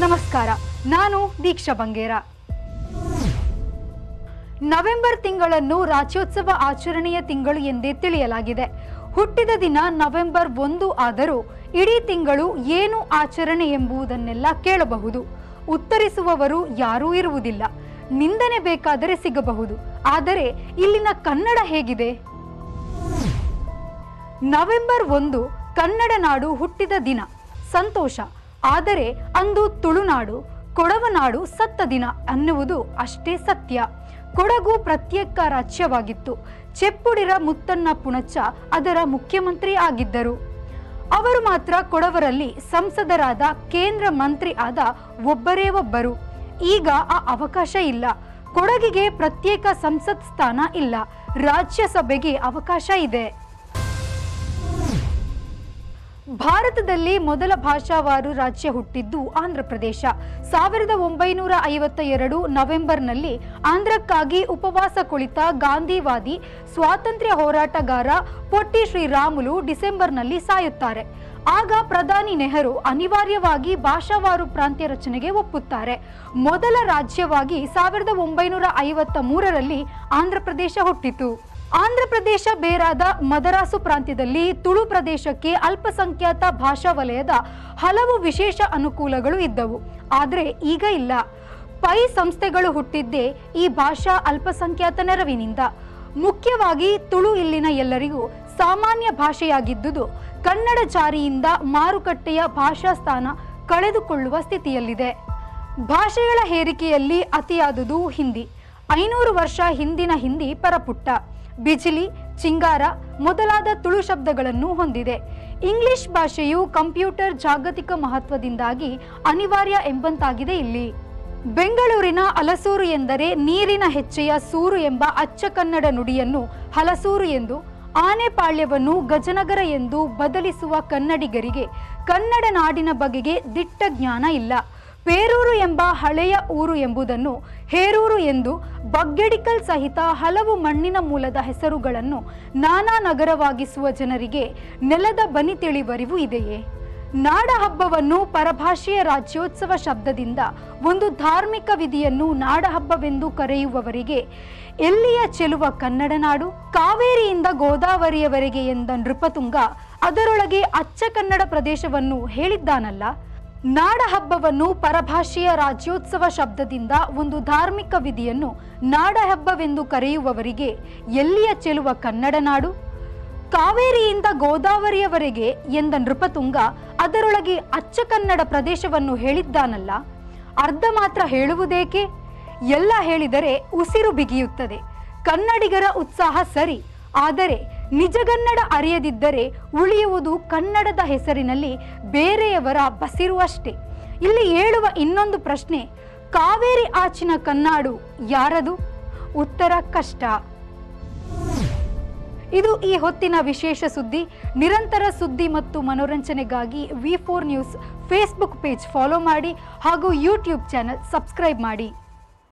ನಮಸ್ಕಾರ, ನಾನು ದೀಕ್ಷಾ ಬಂಗೇರ. ನವೆಂಬರ್ ತಿಂಗಳನ್ನು ರಾಜ್ಯೋತ್ಸವ ಆಚರಣೆಯ ತಿಂಗಳು ಎಂದೇ ತಿಳಿಯಲಾಗಿದೆ. ಹುಟ್ಟಿದ ದಿನ ನವೆಂಬರ್ 1 ಆದರೂ ಇಡೀ ತಿಂಗಳು ಏನು ಆಚರಣೆ ಎಂಬುದನ್ನೆಲ್ಲ ಕೇಳಬಹುದು. ಉತ್ತರಿಸುವವರು ಯಾರೂ ಇರುವುದಿಲ್ಲ. ನಿಂದನೆ ಬೇಕಾದರೆ ಸಿಗಬಹುದು. ಆದರೆ ಇಲ್ಲಿನ ಕನ್ನಡ ಹೇಗಿದೆ? ನವೆಂಬರ್ 1 ಕನ್ನಡ ನಾಡು ಹುಟ್ಟಿದ ದಿನ, ಸಂತೋಷ. ಆದರೆ ಅಂದು ತುಳುನಾಡು, ಕೊಡವನಾಡು ಸತ್ತ ದಿನ ಅನ್ನುವುದು ಅಷ್ಟೇ ಸತ್ಯ. ಕೊಡಗು ಪ್ರತ್ಯೇಕ ರಾಜ್ಯವಾಗಿತ್ತು. ಚೆಪ್ಪುಡಿರ ಮುತ್ತಣ್ಣ ಪುಣಚ್ಚ ಅದರ ಮುಖ್ಯಮಂತ್ರಿ ಆಗಿದ್ದರು. ಅವರು ಮಾತ್ರ ಕೊಡವರಲ್ಲಿ ಸಂಸದರಾದ, ಕೇಂದ್ರ ಮಂತ್ರಿ ಆದ ಒಬ್ಬರೇ ಒಬ್ಬರು. ಈಗ ಆ ಅವಕಾಶ ಇಲ್ಲ. ಕೊಡಗಿಗೆ ಪ್ರತ್ಯೇಕ ಸಂಸತ್ ಸ್ಥಾನ ಇಲ್ಲ. ರಾಜ್ಯಸಭೆಗೆ ಅವಕಾಶ ಇದೆ. ಭಾರತದಲ್ಲಿ ಮೊದಲ ಭಾಷಾವಾರು ರಾಜ್ಯ ಹುಟ್ಟಿದ್ದು ಆಂಧ್ರಪ್ರದೇಶ. 1952 ನವೆಂಬರ್ನಲ್ಲಿ ಆಂಧ್ರಕ್ಕಾಗಿ ಉಪವಾಸ ಕುಳಿತ ಗಾಂಧಿವಾದಿ ಸ್ವಾತಂತ್ರ್ಯ ಹೋರಾಟಗಾರ ಪೊಟ್ಟಿ ಶ್ರೀರಾಮುಲು ಡಿಸೆಂಬರ್ನಲ್ಲಿ ಸಾಯುತ್ತಾರೆ. ಆಗ ಪ್ರಧಾನಿ ನೆಹರು ಅನಿವಾರ್ಯವಾಗಿ ಭಾಷಾವಾರು ಪ್ರಾಂತ್ಯ ರಚನೆಗೆ ಒಪ್ಪುತ್ತಾರೆ. ಮೊದಲ ರಾಜ್ಯವಾಗಿ 1953ರಲ್ಲಿ ಆಂಧ್ರಪ್ರದೇಶ ಹುಟ್ಟಿತು. ಆಂಧ್ರಪ್ರದೇಶ ಬೇರಾದ ಮದರಾಸು ಪ್ರಾಂತ್ಯದಲ್ಲಿ ತುಳು ಪ್ರದೇಶಕ್ಕೆ ಅಲ್ಪಸಂಖ್ಯಾತ ಭಾಷಾ ವಲಯದ ಹಲವು ವಿಶೇಷ ಅನುಕೂಲಗಳು ಇದ್ದವು. ಆದರೆ ಈಗ ಇಲ್ಲ. ಪೈ ಸಂಸ್ಥೆಗಳು ಹುಟ್ಟಿದ್ದೇ ಈ ಭಾಷಾ ಅಲ್ಪಸಂಖ್ಯಾತ ನೆರವಿನಿಂದ. ಮುಖ್ಯವಾಗಿ ತುಳು ಇಲ್ಲಿನ ಎಲ್ಲರಿಗೂ ಸಾಮಾನ್ಯ ಭಾಷೆಯಾಗಿದ್ದುದು ಕನ್ನಡ ಜಾರಿಯಿಂದ ಮಾರುಕಟ್ಟೆಯ ಭಾಷಾ ಸ್ಥಾನ ಕಳೆದುಕೊಳ್ಳುವ ಸ್ಥಿತಿಯಲ್ಲಿದೆ. ಭಾಷೆಗಳ ಹೇರಿಕೆಯಲ್ಲಿ ಅತಿಯಾದುದು ಹಿಂದಿ. 500 ವರ್ಷ ಹಿಂದಿನ ಹಿಂದಿ ಪರಪುಟ್ಟ, ಬಿಜಿಲಿ, ಚಿಂಗಾರ ಮೊದಲಾದ ತುಳು ಶಬ್ದಗಳನ್ನು ಹೊಂದಿದೆ. ಇಂಗ್ಲಿಷ್ ಭಾಷೆಯು ಕಂಪ್ಯೂಟರ್ ಜಾಗತಿಕ ಮಹತ್ವದಿಂದಾಗಿ ಅನಿವಾರ್ಯ ಎಂಬಂತಾಗಿದೆ ಇಲ್ಲಿ. ಬೆಂಗಳೂರಿನ ಹಲಸೂರು ಎಂದರೆ ನೀರಿನ ಹೆಚ್ಚೆಯ ಸೂರು ಎಂಬ ಅಚ್ಚ ಕನ್ನಡ ನುಡಿಯನ್ನು ಹಲಸೂರು ಎಂದು, ಆನೆಪಾಳ್ಯವನ್ನು ಗಜನಗರ ಎಂದು ಬದಲಿಸುವ ಕನ್ನಡಿಗರಿಗೆ ಕನ್ನಡ ನಾಡಿನ ಬಗೆಗೆ ದಿಟ್ಟ ಜ್ಞಾನ ಇಲ್ಲ. ಪೇರೂರು ಎಂಬ ಹಳೆಯ ಊರು ಎಂಬುದನ್ನು ಹೇರೂರು ಎಂದು, ಬಗ್ಗೆಡಿಕಲ್ ಸಹಿತ ಹಲವು ಮಣ್ಣಿನ ಮೂಲದ ಹೆಸರುಗಳನ್ನು ನಾನಾ ನಗರವಾಗಿಸುವ ಜನರಿಗೆ ನೆಲದ ಬನಿ ತಿಳಿವರಿವು ಇದೆಯೇ? ನಾಡ ಹಬ್ಬವನ್ನು ಪರಭಾಷೆಯ ರಾಜ್ಯೋತ್ಸವ ಶಬ್ದದಿಂದ ಒಂದು ಧಾರ್ಮಿಕ ವಿಧಿಯನ್ನು ನಾಡಹಬ್ಬವೆಂದು ಕರೆಯುವವರಿಗೆ ಎಲ್ಲಿಯ ಚೆಲುವ ಕನ್ನಡ ನಾಡು? ಕಾವೇರಿಯಿಂದ ಗೋದಾವರಿಯವರೆಗೆ ಎಂದ ನೃಪತುಂಗ ಅದರೊಳಗೆ ಅಚ್ಚ ಕನ್ನಡ ಪ್ರದೇಶವನ್ನು ಹೇಳಿದ್ದಾನಲ್ಲ. ನಾಡ ಹಬ್ಬವನ್ನು ಪರಭಾಷೆಯ ರಾಜ್ಯೋತ್ಸವ ಶಬ್ದದಿಂದ ಒಂದು ಧಾರ್ಮಿಕ ವಿಧಿಯನ್ನು ನಾಡಹಬ್ಬವೆಂದು ಕರೆಯುವವರಿಗೆ ಎಲ್ಲಿಯ ಚೆಲುವ ಕನ್ನಡ ನಾಡು? ಕಾವೇರಿಯಿಂದ ಗೋದಾವರಿಯವರೆಗೆ ಎಂದ ನೃಪತುಂಗ ಅದರೊಳಗೆ ಅಚ್ಚ ಕನ್ನಡ ಪ್ರದೇಶವನ್ನು ಹೇಳಿದ್ದಾನಲ್ಲ. ಅರ್ಧ ಮಾತ್ರ ಹೇಳುವುದೇಕೆ? ಎಲ್ಲ ಹೇಳಿದರೆ ಉಸಿರು ಬಿಗಿಯುತ್ತದೆ. ಕನ್ನಡಿಗರ ಉತ್ಸಾಹ ಸರಿ, ಆದರೆ ನಿಜಗನ್ನಡ ಅರಿಯದಿದ್ದರೆ ಉಳಿಯುವುದು ಕನ್ನಡದ ಹೆಸರಿನಲ್ಲಿ ಬೇರೆಯವರ ಬಸಿರು ಅಷ್ಟೇ. ಇಲ್ಲಿ ಏಳುವ ಇನ್ನೊಂದು ಪ್ರಶ್ನೆ, ಕಾವೇರಿ ಆಚಿನ ಕನ್ನಾಡು ಯಾರದು? ಉತ್ತರ ಕಷ್ಟ. ಇದು ಈ ಹೊತ್ತಿನ ವಿಶೇಷ ಸುದ್ದಿ. ನಿರಂತರ ಸುದ್ದಿ ಮತ್ತು ಮನೋರಂಜನೆಗಾಗಿ V4 news Facebook page follow ಮಾಡಿ ಹಾಗೂ ಯೂಟ್ಯೂಬ್ ಚಾನೆಲ್ ಸಬ್ಸ್ಕ್ರೈಬ್ ಮಾಡಿ.